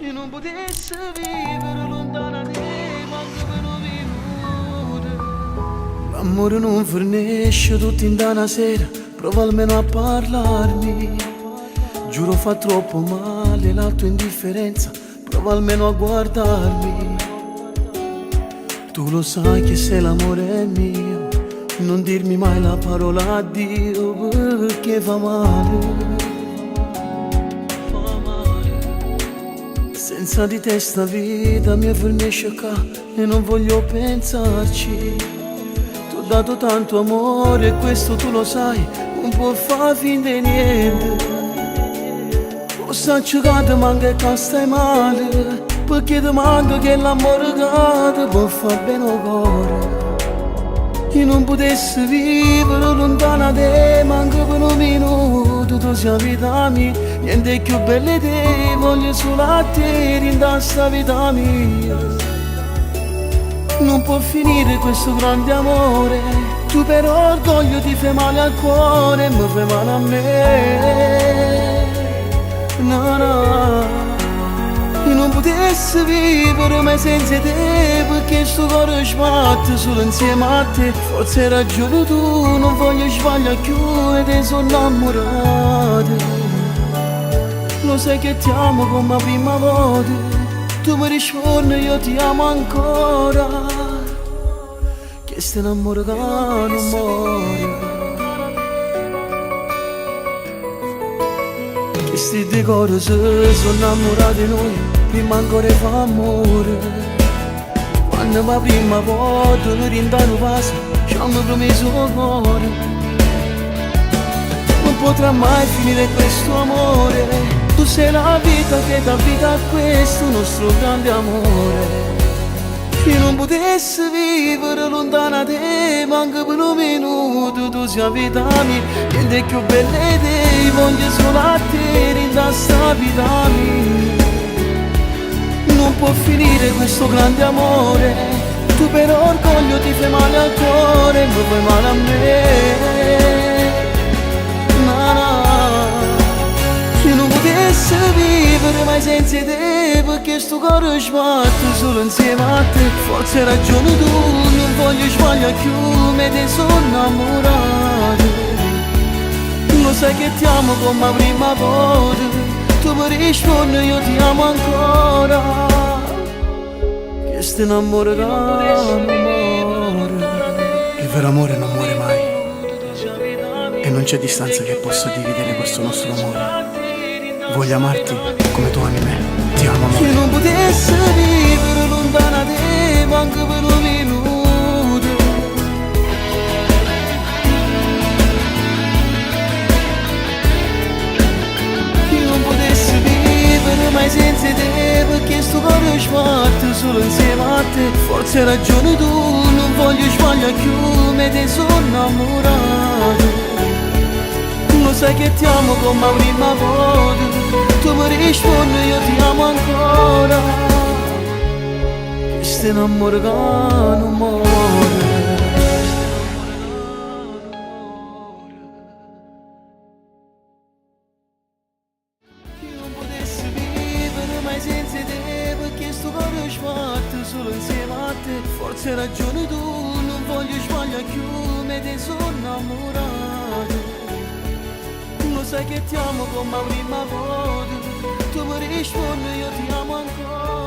E non potessi vivere lontana da te, manco per un minuto. L'amore non fornisce tutti in una sera, prova almeno a parlarmi. Giuro fa troppo male la tua indifferenza, prova almeno a guardarmi. Tu lo sai che se l'amore è mio, non dirmi mai la parola addio perché fa male. Senza di te sta vita mi fornisce qua e non voglio pensarci. T'ho dato tanto amore e questo tu lo sai, non può far finta di niente. Lo saccio che ti manca e che stai male, perché ti manca che l'amore che ti può far bene al cuore. Io non potessi vivere lontana da te, manco per un minuto, tu sei la vita mia, niente più bella di te, voglio solo a te, in sta vita mia. Non può finire questo grande amore, tu per orgoglio ti fai male al cuore, mi fai male a me. No, no. Io non potessi vivere mai senza te, perché sto cuore sbatte solo insieme a te. Forse hai ragione tu, non voglio sbagliare più e te sono innamorato. Lo sai che ti amo come la prima volta, tu mi rispondi io ti amo ancora, che stai innamorato non muore. Questi due cose sono innamorati di noi, prima ancora fa amore. Quando la prima volta noi rindano passa, ci hanno promesso il cuore. Non potrà mai finire questo amore, tu sei la vita che dà vita a questo nostro grande amore. Io non potessi vivere lontana da te, manco per un minuto, tu sei la vita mia, niente più bella di te, voglio solo a te, rinda sta vita mia. Non può finire questo grande amore, tu per orgoglio ti fai male al cuore, mi fai male a me. No, no. Io non potessi vivere mai senza te, perché sto cuore sbatte solo insieme a te. Forse hai ragione tu, non voglio sbagliare più, me te sono innamorato. Lo sai che ti amo come la prima volta, tu mi rispondi io ti amo ancora, che stai innamorato non muore. Il vero amore non muore mai e non c'è distanza che possa dividere questo nostro amore. Voglio amarti come tu ami me, ti amo amore. Se non potessi vivere lontana da te, manco per un minuto. Se non potessi vivere mai senza te, perché sto cuore sbatte solo insieme a te. Forse hai ragione tu, non voglio sbagliare più, me te sono innamorato. Lo sai che ti amo come la prima volta, tu mi rispondi io ti amo ancora, che stai innamorato non muore. Io non potessi vivere mai senza te, perché sto cuore sbatte solo insieme a te. Forse hai ragione tu, non voglio sbagliare più, me te sono innamorato. Lo sai che ti amo come la prima volta, tu mi rispondi io ti amo ancora.